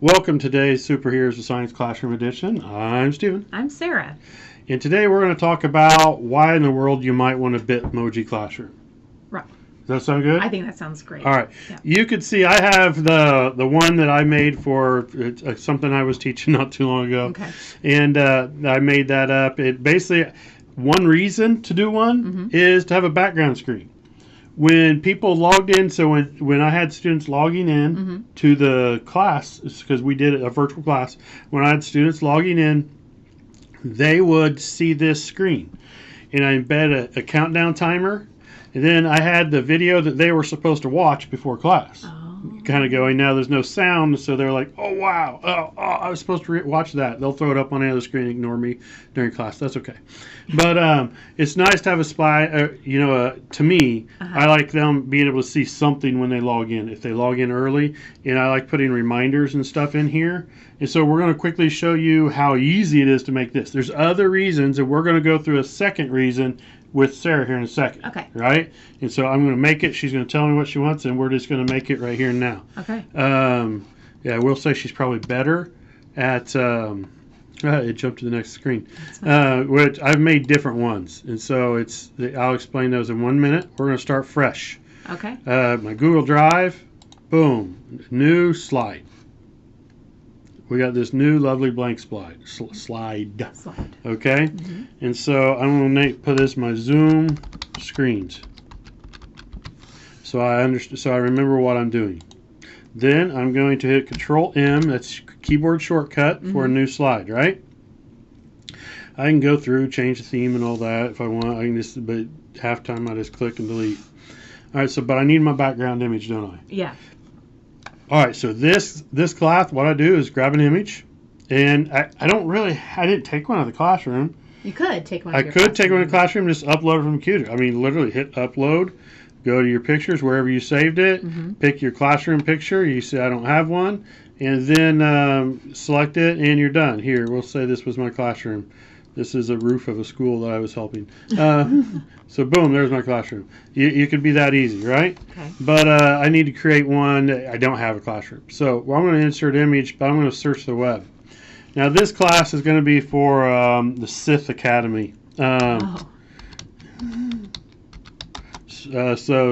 Welcome to today's Superheroes of Science Classroom Edition. I'm Stephen. I'm Sarah. And today we're going to talk about why in the world you might want a Bitmoji classroom. Right. Does that sound good? I think that sounds great. All right. Yeah. You could see I have the one that I made for something I was teaching not too long ago. Okay. And I made that up. It basically, one reason to do one is to have a background screen. When people logged in, so when I had students logging in to the class, because we did a virtual class, when I had students logging in, they would see this screen. And I embed a countdown timer. And then I had the video that they were supposed to watch before class. Kind of going, now there's no sound, so they're like, oh, wow, I was supposed to watch that. They'll throw it up on the other screen and ignore me during class. That's okay. But it's nice to have a spy, to me, I like them being able to see something when they log in, if they log in early, and I like putting reminders and stuff in here. And so we're going to quickly show you how easy it is to make this. There's other reasons, and we're going to go through a second reason with Sarah here in a second. Okay. Right? And so I'm going to make it. She's going to tell me what she wants, and we're just going to make it right here and now. Okay. Yeah, we'll say she's probably better at... it jumped to the next screen. Which I've made different ones. And so I'll explain those in 1 minute. We're going to start fresh. Okay. My Google Drive. Boom. New slide. We got this new lovely blank slide. Okay? And so I'm going to put this my Zoom screens. So I remember what I'm doing. Then I'm going to hit Control M, that's keyboard shortcut for a new slide, right? I can go through, change the theme and all that if I want. I can just, but half time I just click and delete. All right, but I need my background image, don't I? Yeah. All right, so this class, what I do is grab an image, and I didn't take one out of the classroom. You could take one. I could take one in the classroom, just upload it from the computer. I mean, literally hit upload, go to your pictures wherever you saved it, pick your classroom picture. You say I don't have one, and then select it, and you're done. Here, we'll say this was my classroom. This is a roof of a school that I was helping. So boom, there's my classroom. You could be that easy, right? Okay. But I need to create one. I don't have a classroom. So I'm going to insert image, but I'm going to search the web. Now this class is going to be for the Sith Academy. So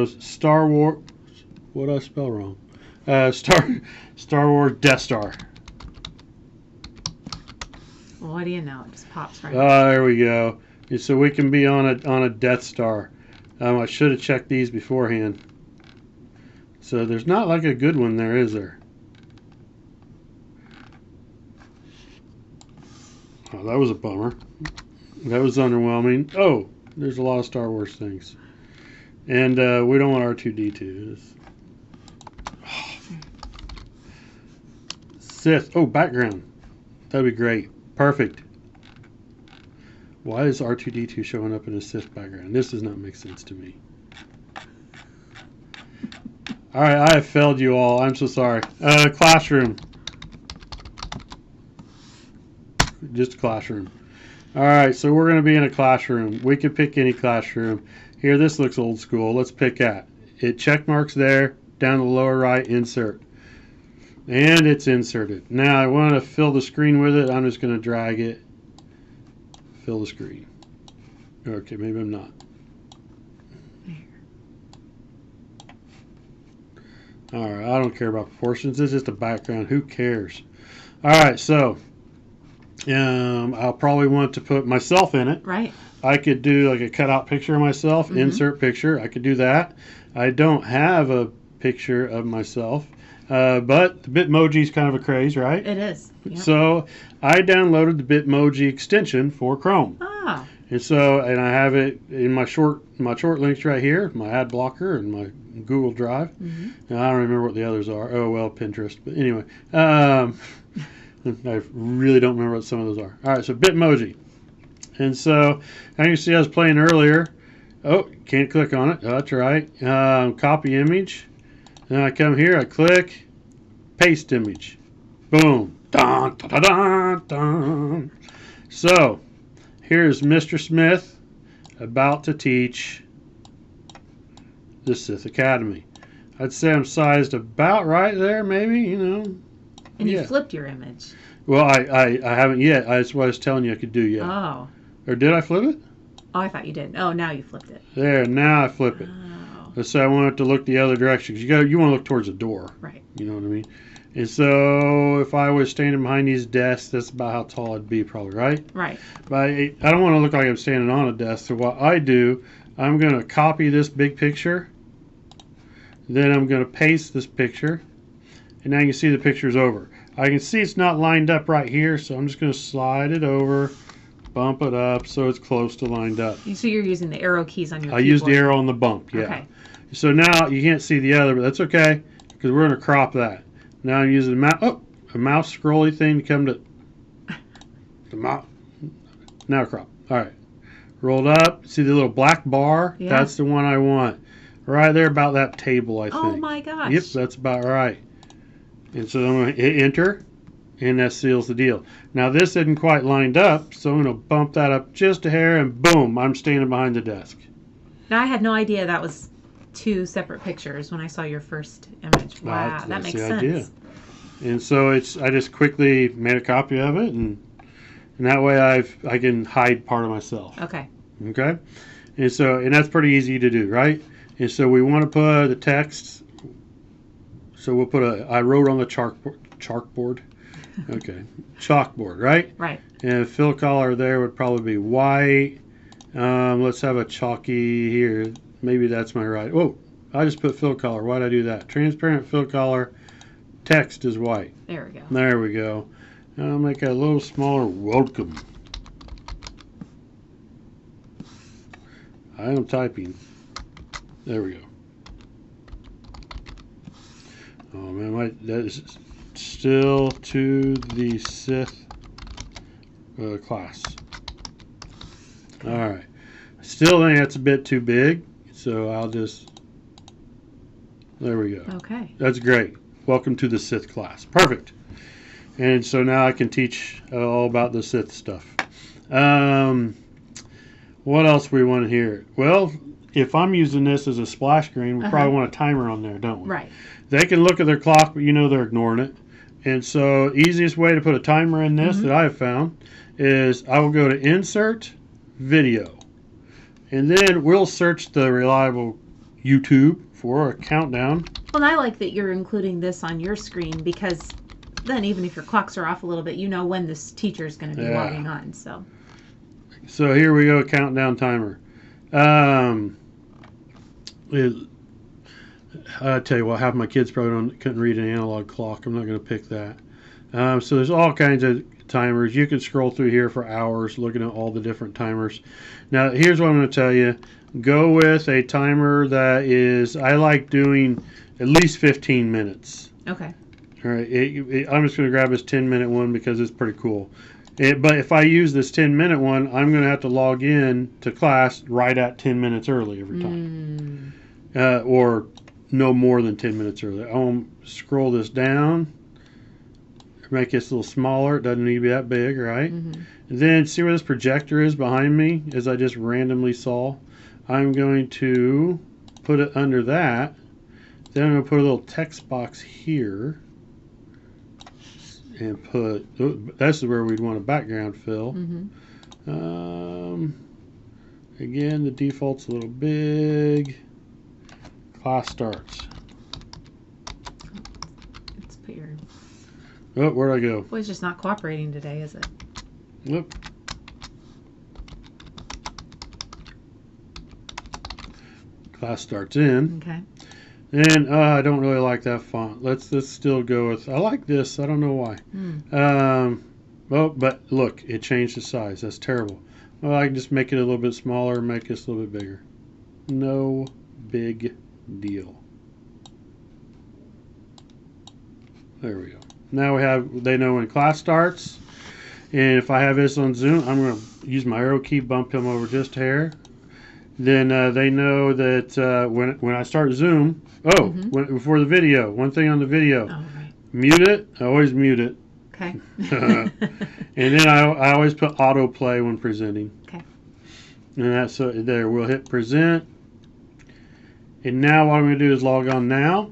Star Wars, what did I spell wrong? Star Wars Death Star. Well, what do you know? It just pops right. There we go. So we can be on a Death Star. I should have checked these beforehand. So there's not like a good one there, is there? Oh, that was a bummer. That was underwhelming. Oh, there's a lot of Star Wars things. And we don't want R2-D2. Sith. Oh, background. That'd be great. Perfect. Why is R2-D2 showing up in a Sith background? This does not make sense to me. All right, I have failed you all. I'm so sorry. Classroom. Just a classroom. All right, so we're going to be in a classroom. We could pick any classroom. Here, this looks old school. Let's pick that. It check marks there. Down the lower right, insert. And it's inserted. Now I want to fill the screen with it. I'm just going to drag it. Fill the screen. Okay, maybe I'm not. All right, I don't care about proportions. It's just a background. Who cares? All right, so I'll probably want to put myself in it. Right. I could do like a cutout picture of myself, insert picture. I could do that. I don't have a picture of myself. But the Bitmoji is kind of a craze, right? It is. Yep. So I downloaded the Bitmoji extension for Chrome. Ah. And I have it in my short links right here, my ad blocker and my Google Drive. And I don't remember what the others are. Oh, well, Pinterest. But anyway, I really don't remember what some of those are. All right, so Bitmoji. And so, as you see, I was playing earlier. Oh, can't click on it. Oh, that's right. Copy image. Then I come here, I click, paste image. Boom. Dun, dun, dun, dun, dun. So, here's Mr. Smith about to teach the Sith Academy. I'd say I'm sized about right there, maybe, And you Yeah. flipped your image. Well, I haven't yet. That's what I was telling you I could do yet. Oh. Or did I flip it? Oh, I thought you did. Oh, now you flipped it. There, now I flip it. Oh. Let's say I want it to look the other direction. 'Cause you want to look towards the door. Right. You know what I mean? And so if I was standing behind these desks, that's about how tall I'd be probably, right? Right. But I don't want to look like I'm standing on a desk. So what I do, I'm going to copy this big picture. Then I'm going to paste this picture. And now you can see the picture's over. I can see it's not lined up right here, so I'm just going to slide it over, bump it up so it's close to lined up. So you're using the arrow keys on your I keyboard. use the arrow on the bump, yeah. Okay. So now you can't see the other, but that's okay because we're going to crop that. Now I'm using a mouse scrolly thing to come to the mouse. Now crop. All right. Rolled up. See the little black bar? Yeah. That's the one I want. Right there about that table, I think. Oh my gosh. Yep, that's about right. And so I'm going to hit enter, and that seals the deal. Now this isn't quite lined up, so I'm going to bump that up just a hair, and boom, I'm standing behind the desk. Now I had no idea that was two separate pictures when I saw your first image. Wow, that That's makes the sense. idea. And so I just quickly made a copy of it, and that way I can hide part of myself. Okay. Okay, and that's pretty easy to do, right? And so we want to put the text. So we'll put I wrote on the chalkboard. Okay, chalkboard, right? Right. And fill color there would probably be white. Let's have a chalky here. Maybe that's my right. Oh, I just put fill color. Why'd I do that? Transparent fill color. Text is white. There we go. There we go. I'll make it a little smaller. Welcome. I am typing. There we go. Oh man, that is still to the Sith class. All right. Still think that's a bit too big, so I'll just. There we go. Okay. That's great. Welcome to the Sith class. Perfect. And so now I can teach all about the Sith stuff. What else we want to hear? Well, if I'm using this as a splash screen, we probably want a timer on there, don't we? Right. They can look at their clock, but they're ignoring it. And so easiest way to put a timer in this that I have found is I will go to Insert, Video. And then we'll search the reliable YouTube for a countdown. Well, I like that you're including this on your screen because then even if your clocks are off a little bit, you know when this teacher is going to be logging on. So here we go, countdown timer. I tell you what, half my kids probably couldn't read an analog clock. I'm not going to pick that. So there's all kinds of timers. You can scroll through here for hours looking at all the different timers. Now, here's what I'm going to tell you. Go with a timer that is, I like doing at least 15 minutes. Okay. All right. I'm just going to grab this 10-minute one because it's pretty cool. But if I use this 10-minute one, I'm going to have to log in to class right at 10 minutes early every time. Or no more than 10 minutes early. I'll scroll this down. Make this a little smaller. It doesn't need to be that big, right? And then see where this projector is behind me, as I just randomly saw. I'm going to put it under that. Then I'm going to put a little text box here. And put, that's where we'd want a background fill. Again, the default's a little big. Class starts. Let's put your. Oh, where'd I go? Boy, it's just not cooperating today, is it? Whoop. Class starts in. Okay. And I don't really like that font. Let's still go with. I like this. I don't know why. Well, but look, it changed the size. That's terrible. Well, I can just make it a little bit smaller, make this a little bit bigger. No big deal. There we go. Now they know when class starts. And if I have this on Zoom, I'm going to use my arrow key, bump him over just a hair. Then they know that when I start Zoom, before the video, one thing on the video, mute it. I always mute it. Okay. And then I always put autoplay when presenting. Okay. And that's there. We'll hit present. And now what I'm going to do is log on now.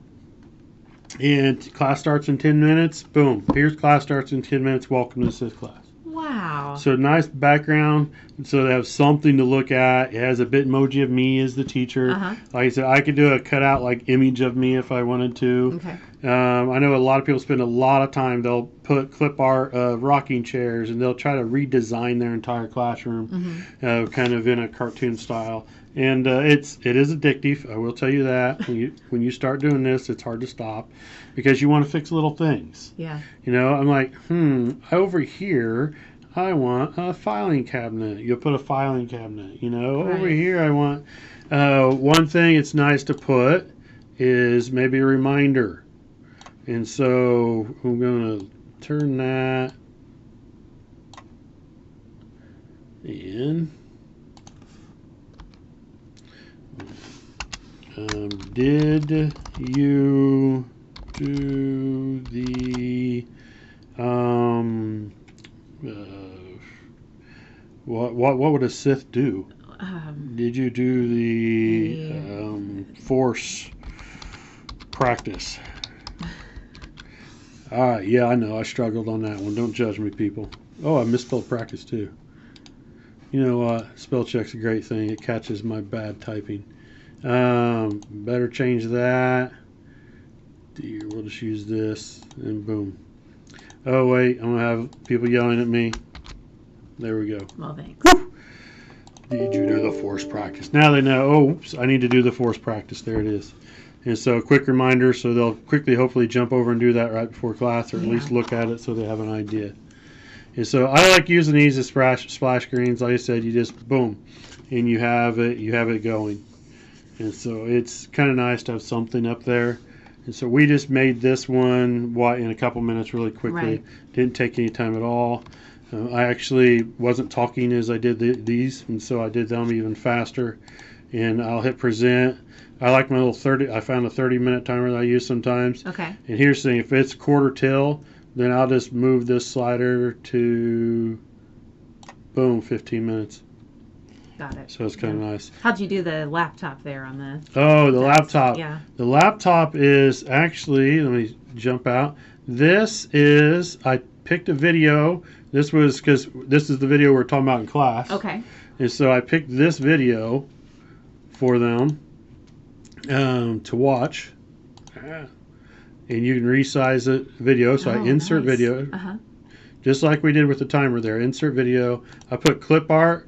And class starts in 10 minutes. Boom. Here's class starts in 10 minutes. Welcome to this class. Wow. So nice background. So they have something to look at. It has a Bitmoji of me as the teacher. Like I said, I could do a cutout like image of me if I wanted to. Okay. I know a lot of people spend a lot of time. They'll put clip art of rocking chairs, and they'll try to redesign their entire classroom, kind of in a cartoon style. And it is addictive. I will tell you that when you start doing this, it's hard to stop because you want to fix little things. Yeah. You know, I'm like, over here, I want a filing cabinet. You'll put a filing cabinet. You know, Right. over here, I want one thing. It's nice to put is maybe a reminder. And so I'm going to turn that in. Did you do the what would a Sith do? Did you do the Force practice? Yeah, I know. I struggled on that one. Don't judge me, people. Oh, I misspelled practice too. You know what? Spell check's a great thing. It catches my bad typing. Better change that. We'll just use this and boom. Oh wait, I'm gonna have people yelling at me. There we go. Well, thanks. Woo! Did you do the Force practice? Now they know. Oh, oops, I need to do the Force practice. There it is. And so a quick reminder, so they'll quickly hopefully jump over and do that right before class, or at least look at it so they have an idea. And so I like using these as splash screens. Like I said, you just boom, and you have it going. And so it's kind of nice to have something up there. And so we just made this one in a couple minutes really quickly. Right. Didn't take any time at all. I actually wasn't talking as I did these, and so I did them even faster. And I'll hit present. I like my little 30. I found a 30-minute timer that I use sometimes. Okay. And here's the thing: if it's quarter till, then I'll just move this slider to, boom, 15 minutes. Got it. So it's kind of nice. How'd you do the laptop there on the? Oh, the laptop. Yeah. The laptop is actually. Let me jump out. I picked a video. This was because this is the video we're talking about in class. Okay. And so I picked this video for them to watch. And you can resize the video. So I insert nice. video. Just like we did with the timer there. Insert video. I put clip art.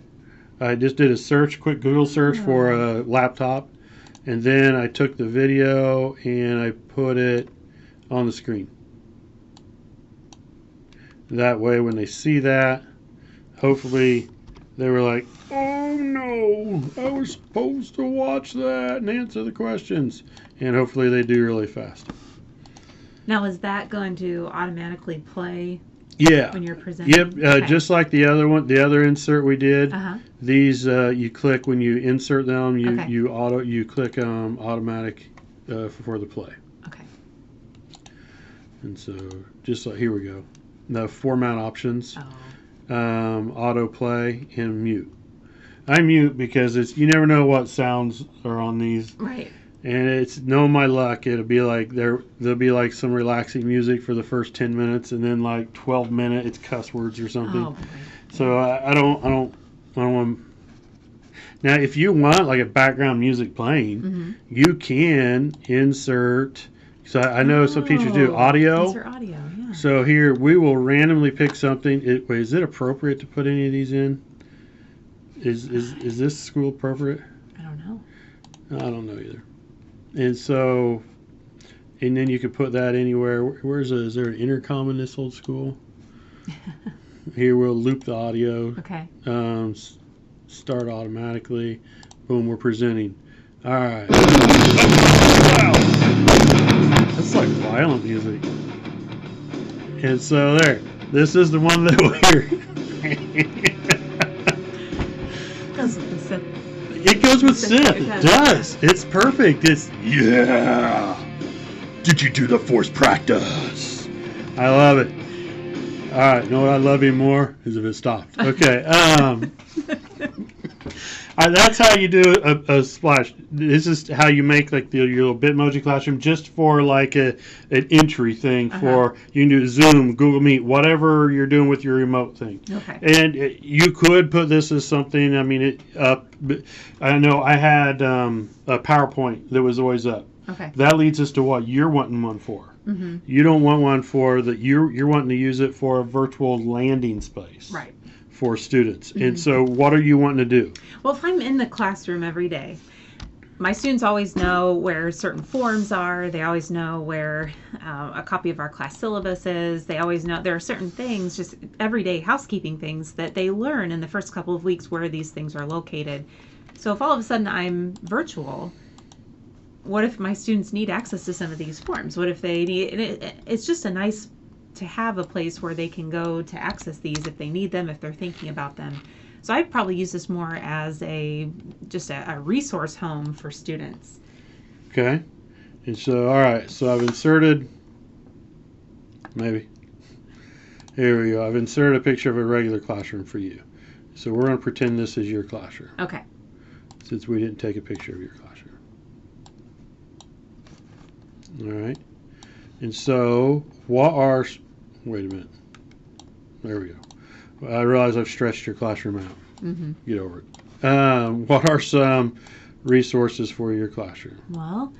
I just did a quick Google search for a laptop. And then I took the video and I put it on the screen. That way when they see that, hopefully they were like, oh no, I was supposed to watch that and answer the questions. And hopefully they do really fast. Now, is that going to automatically play when you're presenting? Yep. Okay. Just like the other one, the other insert we did. These you click when you insert them. You click automatic for the play. Okay. And so just like here we go. The format options, Oh. auto play and mute. I mute because you never know what sounds are on these. Right. And it's my luck. It'll be like there'll be like some relaxing music for the first 10 minutes, and then like 12 minutes it's cuss words or something. Oh, boy. So I don't want. Now, if you want like a background music playing, you can insert. So I know some teachers do audio. Insert audio. Yeah. So here we will randomly pick something. Is it appropriate to put any of these in? Is this school appropriate? I don't know. I don't know either. And so, and then you could put that anywhere. Is there an intercom in this old school? Here we'll loop the audio. Okay. Start automatically. Boom, we're presenting. All right. Wow. That's like violent music. And so there. This is the one that we're. Goes with the Sith. It goes with Sith. It It does. does. It's perfect. Yeah. Did you do the Force practice? I love it. All right. You know what I love even more is if it stopped. Okay. All That's how you do a splash. This is how you make like your little Bitmoji classroom, just for like an entry thing. For you can do Zoom, Google Meet, whatever you're doing with your remote thing. Okay. And you could put this as something. I mean, I know I had a PowerPoint that was always up. Okay. That leads us to what you're wanting one for. Mm-hmm. You don't want one for that. You're wanting to use it for a virtual landing space. Right. For students. And so what are you wanting to do? Well, if I'm in the classroom every day, my students always know where certain forms are. They always know where a copy of our class syllabus is. They always know there are certain things, just everyday housekeeping things that they learn in the first couple of weeks where these things are located. So if all of a sudden I'm virtual, what if my students need access to some of these forms? What if they need, it's just a nice to have a place where they can go to access these if they need them, if they're thinking about them. So I'd probably use this more as just a resource home for students. Okay. And so, all right. So I've inserted, maybe. Here we go. I've inserted a picture of a regular classroom for you. So we're going to pretend this is your classroom. Okay. Since we didn't take a picture of your classroom. All right. And so, wait a minute. There we go. I realize I've stretched your classroom out. Mm-hmm. Get over it. What are some resources for your classroom? Well,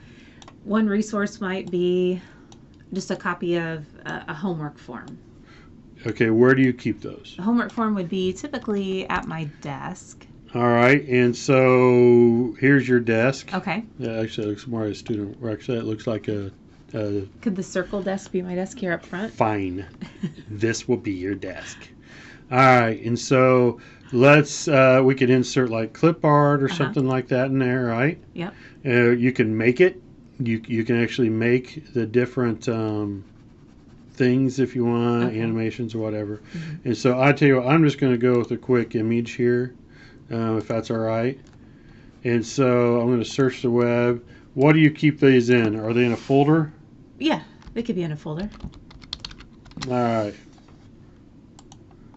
one resource might be just a copy of a homework form. Okay, where do you keep those? A homework form would be typically at my desk. All right, and so here's your desk. Okay. Yeah, actually, it looks more like a student. Actually, it looks like a Could the circle desk be my desk here up front? Fine. This will be your desk. All right, and so let's we could insert like clip art or something like that in there, right? Yep. You can make it. You can actually make the different things if you want, animations or whatever. Mm-hmm. And so I tell you what, I'm just going to go with a quick image here, if that's all right. And so I'm going to search the web. What do you keep these in? Are they in a folder? Yeah, they could be in a folder. All right.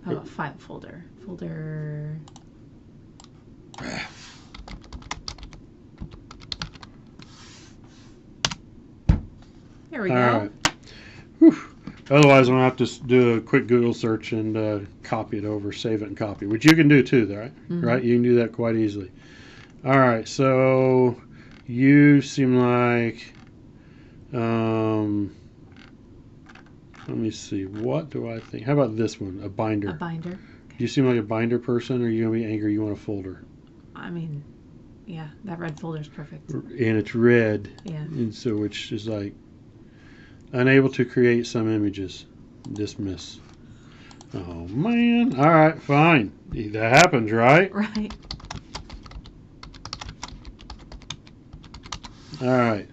How about file folder? Folder. There we go. Right. Whew. Otherwise, I'm going to have to do a quick Google search and copy it over, save it and copy, which you can do too, right? Mm-hmm. Right? You can do that quite easily. All right, so you seem like, let me see, what do I think? How about this one, a binder? A binder. Okay. Do you seem like a binder person, or are you going to be angry you want a folder? I mean, yeah, that red folder is perfect. And it's red. Yeah. And so which is like, unable to create some images. Dismiss. Oh, man. All right, fine. That happens, right? Right. All right.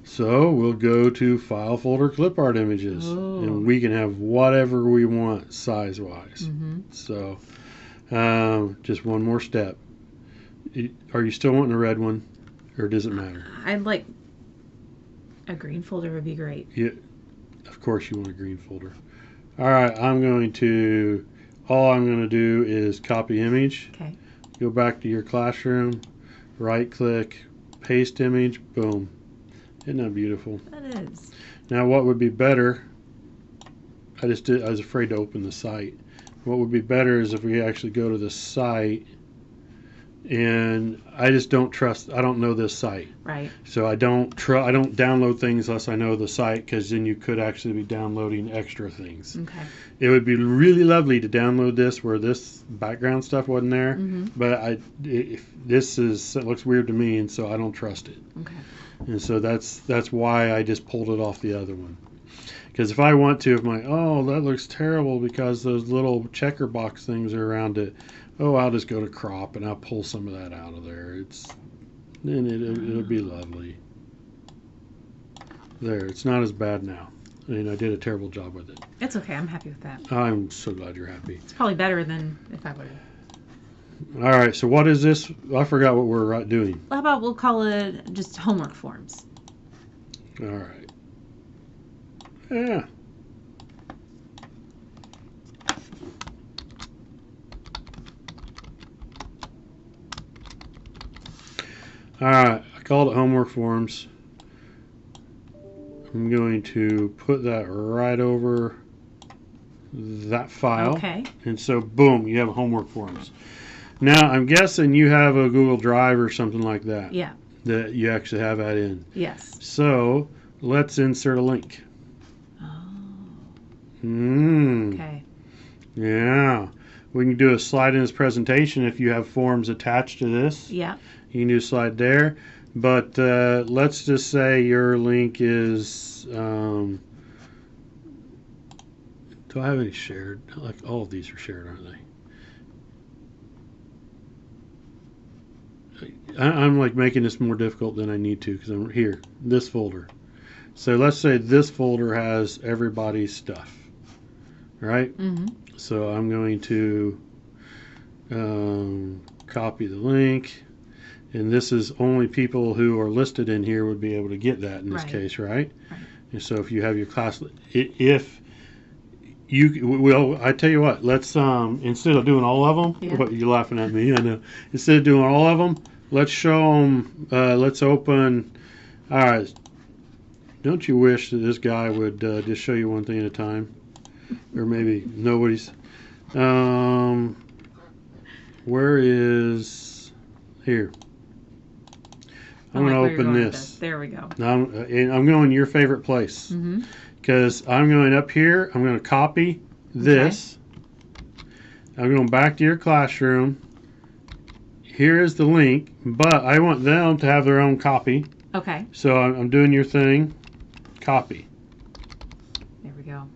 So we'll go to File Folder Clip Art Images. Ooh. And we can have whatever we want size-wise. Mm-hmm. So just one more step. Are you still wanting a red one, or does it matter? I'd like a green folder would be great. Yeah, of course you want a green folder. All right, all I'm going to do is copy image. Okay. Go back to your classroom, right click, paste image, boom. Isn't that beautiful? That is. Now what would be better, I was afraid to open the site. What would be better is if we actually go to the site, and I just don't know this site. Right. So I don't download things unless I know the site, because then you could actually be downloading extra things. Okay. It would be really lovely to download this where this background stuff wasn't there, but it looks weird to me, and so I don't trust it. Okay. And so that's why I just pulled it off the other one. Because if I want to, that looks terrible because those little checker box things are around it. I'll just go to crop and I'll pull some of that out of there. It'll be lovely. There, it's not as bad now. I mean, I did a terrible job with it. It's okay. I'm happy with that. I'm so glad you're happy. It's probably better than if I would have. All right, so what is this? I forgot what we're doing. How about we'll call it just homework forms? All right. Yeah. All right, I called it homework forms. I'm going to put that right over that file. Okay. And so, boom, you have homework forms. Now, I'm guessing you have a Google Drive or something like that. Yeah. That you actually have that in. Yes. So, let's insert a link. Oh. Okay. Yeah. We can do a slide in this presentation if you have forms attached to this. Yeah. You can do a slide there. But let's just say your link is... do I have any shared? Like all of these are shared, aren't they? I'm like making this more difficult than I need to because I'm here. This folder. So let's say this folder has everybody's stuff. Right? Mm-hmm. So I'm going to copy the link. And this is only people who are listed in here would be able to get that in this case, right? And so if you have your class, if you, well, I tell you what, let's, instead of doing all of them, what you're laughing at me, I know. Instead of doing all of them, let's show them, let's open, all right. Don't you wish that this guy would just show you one thing at a time? Or maybe nobody's, where is, here. I'm going to open this. There we go. Now I'm going your favorite place. Because I'm going up here. I'm going to copy this. Okay. I'm going back to your classroom. Here is the link. But I want them to have their own copy. Okay. So I'm doing your thing. Copy. There we go.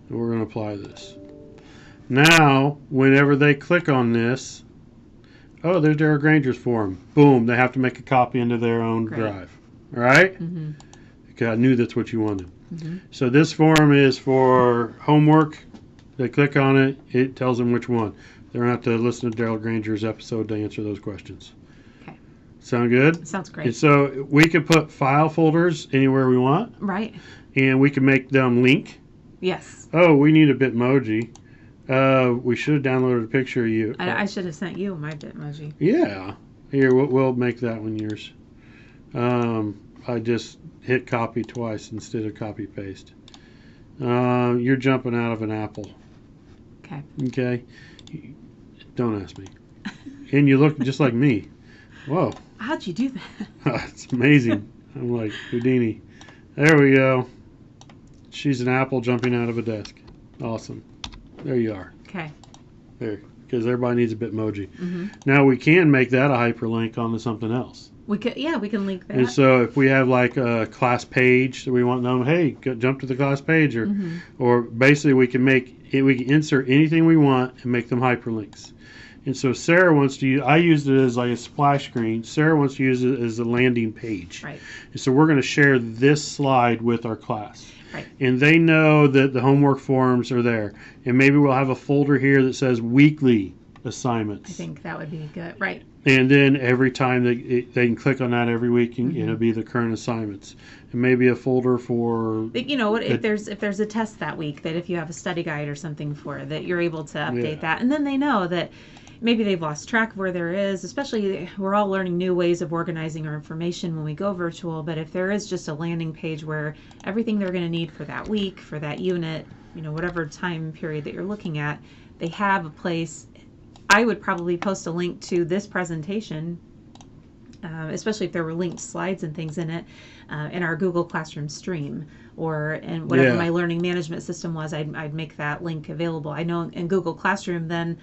And we're going to apply this. Now, whenever they click on this, oh, there's Daryl Granger's form. Boom, they have to make a copy into their own drive. All right? Okay, I knew that's what you wanted. So this form is for homework. They click on it. It tells them which one. They don't have to listen to Daryl Granger's episode to answer those questions. Okay. Sound good? Sounds great. And so we could put file folders anywhere we want. Right. And we can make them link. Yes. Oh, we need a Bitmoji. We should have downloaded a picture of you. I should have sent you my Bitmoji. Yeah. Here, we'll make that one yours. I just hit copy twice instead of copy paste. You're jumping out of an apple. Okay. Okay. Don't ask me. And you look just like me. Whoa. How'd you do that? It's amazing. I'm like Houdini. There we go. She's an apple jumping out of a desk. Awesome. There you are. Okay. There. Because everybody needs a Bitmoji. Now we can make that a hyperlink onto something else. We can link that. And so if we have like a class page that we want them, hey, jump to the class page, or basically we can insert anything we want and make them hyperlinks. And so Sarah wants to use, I used it as like a splash screen. Sarah wants to use it as a landing page. Right. And so we're going to share this slide with our class. Right. And they know that the homework forms are there. And maybe we'll have a folder here that says weekly assignments. I think that would be good. Right. And then every time they can click on that every week, and it'll be the current assignments. And maybe a folder for... You know, if there's a test that week, that if you have a study guide or something for, that you're able to update that. And then they know that maybe they've lost track of where there is, especially we're all learning new ways of organizing our information when we go virtual. But if there is just a landing page where everything they're going to need for that week, for that unit, you know, whatever time period that you're looking at, they have a place. I would probably post a link to this presentation, especially if there were linked slides and things in it, in our Google Classroom stream, or in whatever my learning management system was, I'd make that link available. I know in Google Classroom, then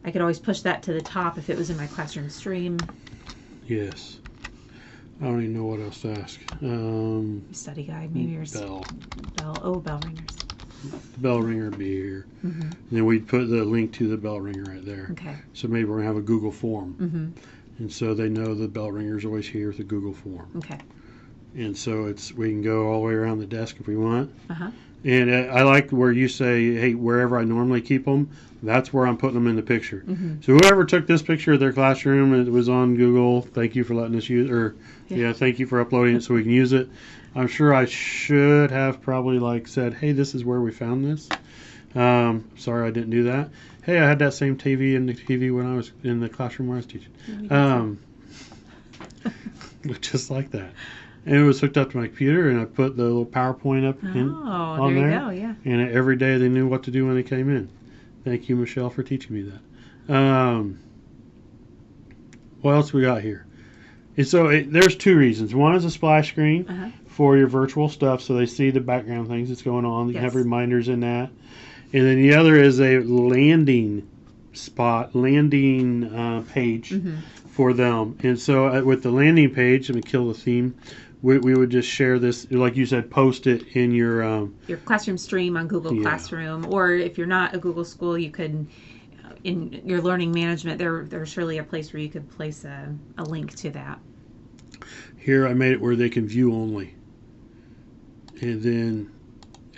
I could always push that to the top if it was in my classroom stream. Yes. I don't even know what else to ask. Study guide, maybe, or bell. Bell ringers. The bell ringer would be here. And then we'd put the link to the bell ringer right there. Okay. So maybe we're going to have a Google form. And so they know the bell ringer is always here with the Google form. Okay. And so we can go all the way around the desk if we want. And I like where you say, hey, wherever I normally keep them, that's where I'm putting them in the picture. So whoever took this picture of their classroom, it was on Google, thank you for letting us use, or thank you for uploading it so we can use it. I'm sure I should have probably like said, hey, this is where we found this. Sorry I didn't do that. Hey, I had that same TV in the TV when I was in the classroom where I was teaching. looked just like that. And it was hooked up to my computer, and I put the little PowerPoint up on there there. you go, yeah. And every day they knew what to do when they came in. Thank you, Michelle, for teaching me that. What else we got here? And so there's two reasons. One is a splash screen for your virtual stuff, so they see the background things that's going on. You can have reminders in that. And then the other is a landing page for them. And so with the landing page, I'm going to kill the theme, we would just share this, like you said, post it in your classroom stream on Google Classroom, or if you're not a Google school, you could, in your learning management, there's surely a place where you could place a link to that. Here I made it where they can view only, and then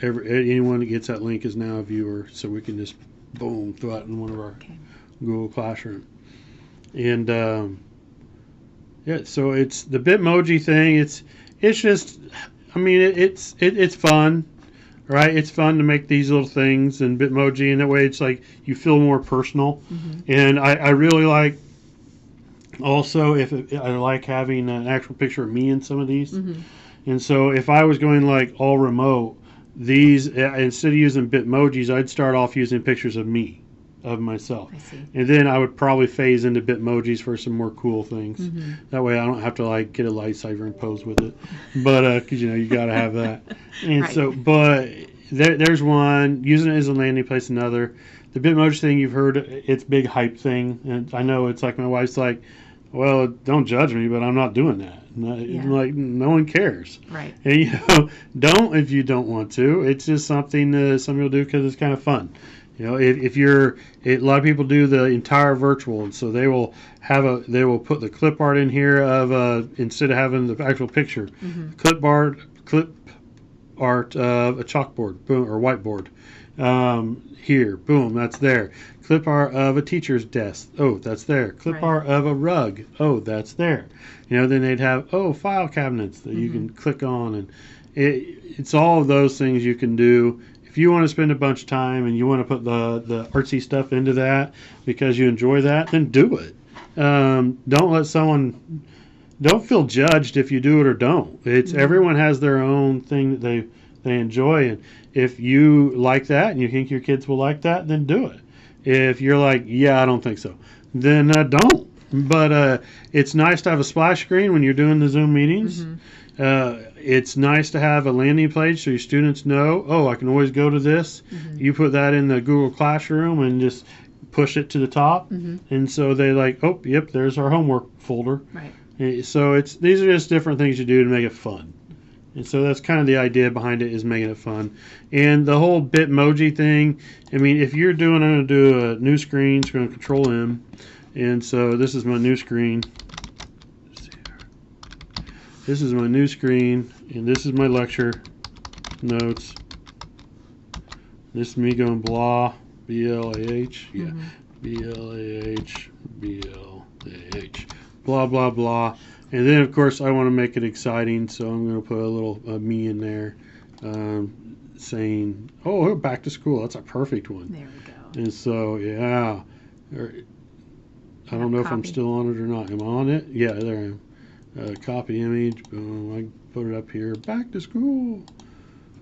anyone that gets that link is now a viewer, so we can just boom throw it in one of our Google Classroom. And so it's the Bitmoji thing. It's just, I mean, it's fun, right? It's fun to make these little things in Bitmoji, and that way it's like you feel more personal. And I really like, also, I like having an actual picture of me in some of these. And so if I was going like all remote, these, instead of using Bitmojis, I'd start off using pictures of me, of myself. I see. And then I would probably phase into Bitmojis for some more cool things. That way I don't have to like get a lightsaber and pose with it. But, because, you got to have that. And so, but there's one, using it as a landing place, another. The Bitmoji thing, you've heard, it's big hype thing. And I know it's like my wife's like, well, don't judge me, but I'm not doing that. Like, no one cares. Right. And, don't if you don't want to. It's just something some people do because it's kind of fun. If a lot of people do the entire virtual, and so they will put the clip art in here of instead of having the actual picture, clip art of a chalkboard, boom, or whiteboard. Here, boom, that's there. Clip art of a teacher's desk. Oh, that's there. Clip art of a rug. Oh, that's there. Then they'd have file cabinets that you can click on, and it's all of those things you can do. If you want to spend a bunch of time and you want to put the artsy stuff into that because you enjoy that, then do it. Don't feel judged if you do it or don't. It's everyone has their own thing that they enjoy, and if you like that and you think your kids will like that, then do it. If you're like, I don't think so, then don't. But it's nice to have a splash screen when you're doing the Zoom meetings. It's nice to have a landing page so your students know, I can always go to this. You put that in the Google Classroom and just push it to the top. And so they like, yep, there's our homework folder. Right. So these are just different things you do to make it fun. And so that's kind of the idea behind it, is making it fun. And the whole Bitmoji thing, I mean, if you're I'm going to do a new screen, so I'm going to Control M. And so this is my new screen. This is my new screen, and this is my lecture notes. This is me going blah, B-L-A-H, B-L-A-H, B-L-A-H, blah, blah, blah. And then, of course, I want to make it exciting, so I'm going to put a little me in there saying, back to school. That's a perfect one. There we go. And so, I don't know if I'm still on it or not. Am I on it? Yeah, there I am. Copy image, boom, I put it up here, back to school.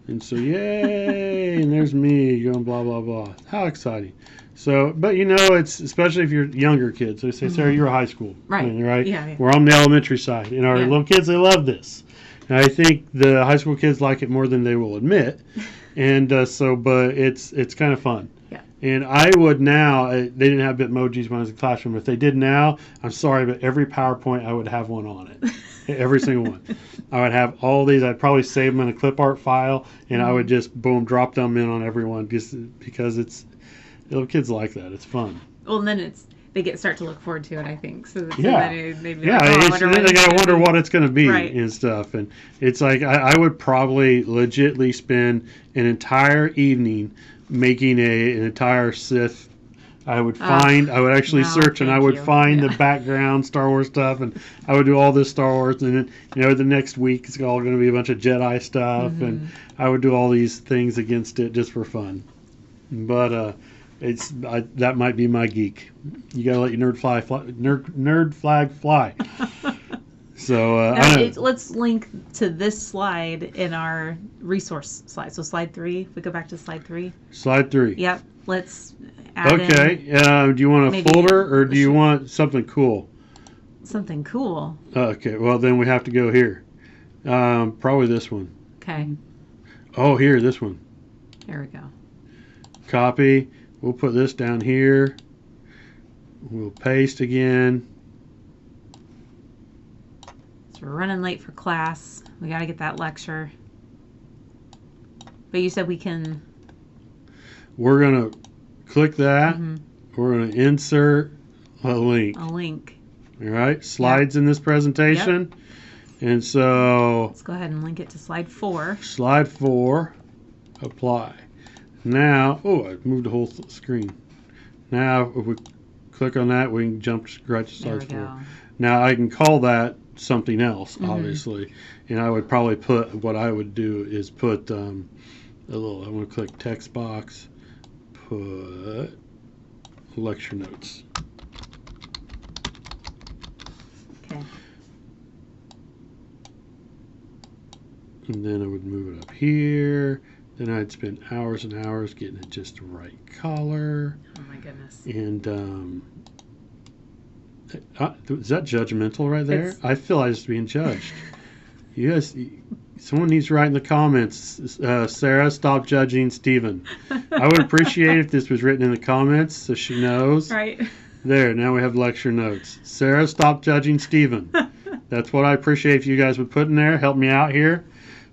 And so, yay, and there's me going blah, blah, blah. How exciting. So, but it's, especially if you're younger kids, they say, Sarah, you're a high school. Right. Right? Yeah. We're on the elementary side. And our little kids, they love this. And I think the high school kids like it more than they will admit. And but it's kind of fun. And I would now, they didn't have Bitmojis when I was in the classroom. If they did now, I'm sorry, but every PowerPoint, I would have one on it. Every single one. I would have all these. I'd probably save them in a clip art file, and I would just, boom, drop them in on everyone just because little kids like that. It's fun. Well, and then they start to look forward to it, I think. So then they got to wonder what it's going to be and stuff. And it's like, I would probably legitly spend an entire evening making an entire Sith. I would actually search, and I would find the background Star Wars stuff, and I would do all this Star Wars, and then the next week it's all going to be a bunch of Jedi stuff, and I would do all these things against it just for fun. But that might be my geek. You got to let your nerd flag fly. So let's link to this slide in our resource slide. So slide 3. If we go back to slide 3. Slide 3. Yep. Let's add Okay. Do you want a folder or do you want something cool? Something cool. Okay. Well, then we have to go here. Probably this one. Okay. Oh, here, this one. There we go. Copy. We'll put this down here. We'll paste again. So we're running late for class. We got to get that lecture. But you said we can... We're going to click that. We're going to insert a link. A link. All right. Slides in this presentation. Yep. And so... Let's go ahead and link it to slide 4. Slide 4. Apply. Now... Oh, I moved the whole screen. Now, if we click on that, we can jump right to slide 4. Now, I can call that something else, obviously. And I would probably put... What I would do is put a little... I'm going to click text box. Put lecture notes. Okay. And then I would move it up here. Then I'd spend hours and hours getting it just the right color. Oh my goodness. And is that judgmental right there? I feel I was being judged. You guys, someone needs to write in the comments, Sarah, stop judging Stephen. I would appreciate if this was written in the comments so she knows. Right. There, now we have lecture notes. Sarah, stop judging Stephen. That's what I appreciate if you guys would put in there. Help me out here.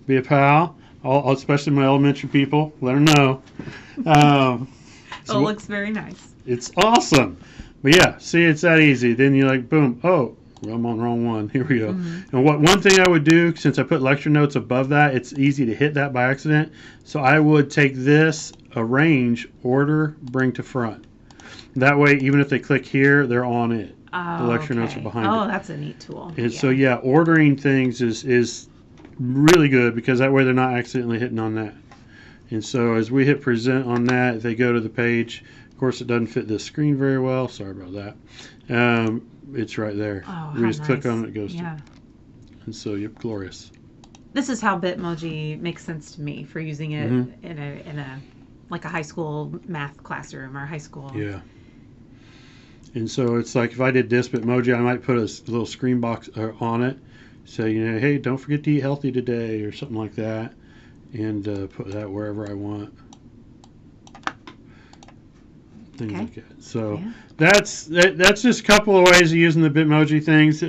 Be a pal. Especially my elementary people. Let them know. So it looks very nice. It's awesome. But yeah, see, it's that easy. Then you're like, boom. Oh, I'm on the wrong one. Here we go. And one thing I would do, since I put lecture notes above that, it's easy to hit that by accident. So I would take this, arrange, order, bring to front. That way, even if they click here, they're on it. Oh, the lecture notes are behind it. Oh, that's a neat tool. And so, yeah, ordering things is really good because that way they're not accidentally hitting on that. And so as we hit present on that, they go to the page. Of course, it doesn't fit this screen very well. Sorry about that. It's right there. Oh, we just click on it, it goes to. And so, yep, glorious. This is how Bitmoji makes sense to me for using it in a like a high school math classroom or high school. Yeah. And so it's like if I did this Bitmoji, I might put a little screen box on it. Say, hey, don't forget to eat healthy today or something like that. And put that wherever I want. Things like that. So that's just a couple of ways of using the Bitmoji things.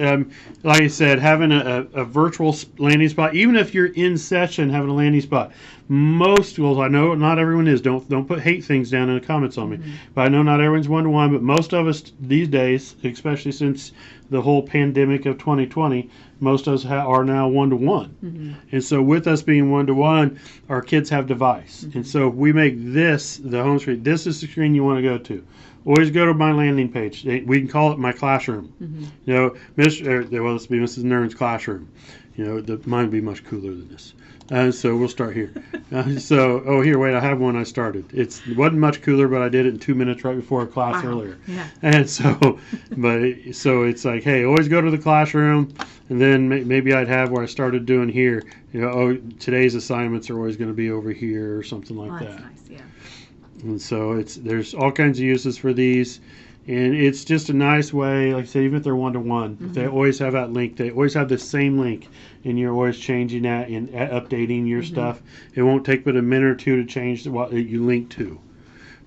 Like I said, having a virtual landing spot, even if you're in session, having a landing spot. Most schools, I know not everyone is. Don't put hate things down in the comments on me. But I know not everyone's one-to-one. But most of us these days, especially since the whole pandemic of 2020, most of us are now one-to-one. And so with us being one-to-one, our kids have device. And so if we make this the home screen, this is the screen you want to go to. Always go to my landing page. We can call it my classroom. This would be Mrs. Nern's classroom. Mine would be much cooler than this. So we'll start here. Here, wait, I have one I started. It wasn't much cooler, but I did it in 2 minutes right before class earlier. Yeah. And so it's like, hey, always go to the classroom, and then maybe I'd have where I started doing here. Today's assignments are always going to be over here or something like that. That's nice, yeah. And so there's all kinds of uses for these. And it's just a nice way, like I said, even if they're one-to-one, if they always have that link, they always have the same link, and you're always changing that and updating your stuff. It won't take but a minute or two to change what you link to.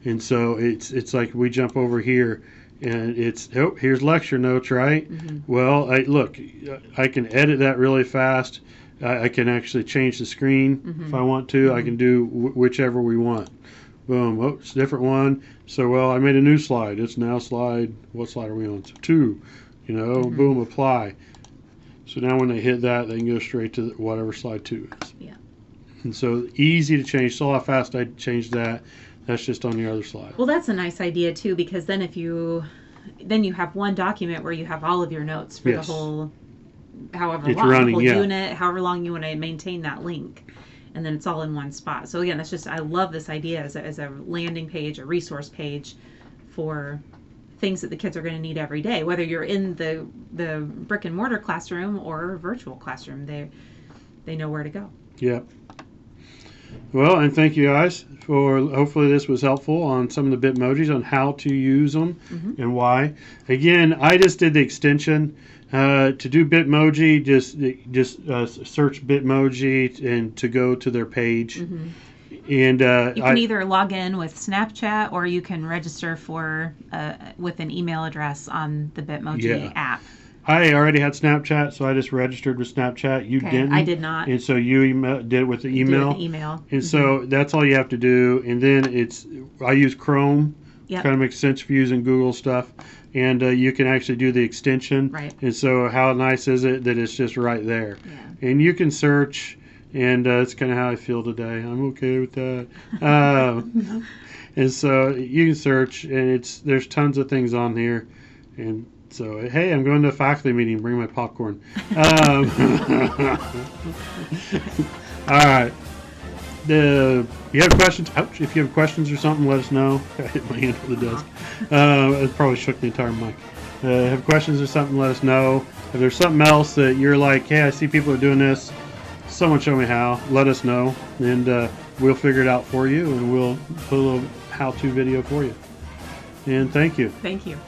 And so it's like we jump over here, and here's lecture notes, right? Well, I can edit that really fast. I can actually change the screen if I want to. I can do whichever we want. Boom. Oh, it's a different one. So, I made a new slide. It's now slide. What slide are we on? So 2. Boom, apply. So now when they hit that, they can go straight to whatever slide 2 is. Yeah. And so easy to change. So how fast I changed that. That's just on the other slide. Well, that's a nice idea too, because then you have one document where you have all of your notes for the whole, however long, the whole unit, however long you want to maintain that link. And then it's all in one spot. So again, I love this idea as a landing page, a resource page for things that the kids are going to need every day, whether you're in the brick and mortar classroom or virtual classroom. They know where to go. Yep. Well, and thank you guys for, hopefully this was helpful on some of the Bitmojis on how to use them and why. Again, I just did the extension. To do Bitmoji, just search Bitmoji and to go to their page. And you can either log in with Snapchat or you can register for with an email address on the Bitmoji app. I already had Snapchat, so I just registered with Snapchat. You didn't. I did not. And so you did it with the email. Did it with the email. And so that's all you have to do. And then I use Chrome. Yep. Kind of makes sense for using Google stuff. And you can actually do the extension. Right. And so how nice is it that it's just right there? Yeah. And you can search, and that's kind of how I feel today. I'm okay with that. And so you can search, and there's tons of things on here. And so, hey, I'm going to a faculty meeting. Bring my popcorn. All right. If you have questions, if you have questions or something, let us know. I hit my hand on the desk. It probably shook the entire mic. Have questions or something, let us know. If there's something else that you're like, hey, I see people are doing this, someone show me how, let us know, and we'll figure it out for you, and we'll put a little how-to video for you. And thank you. Thank you.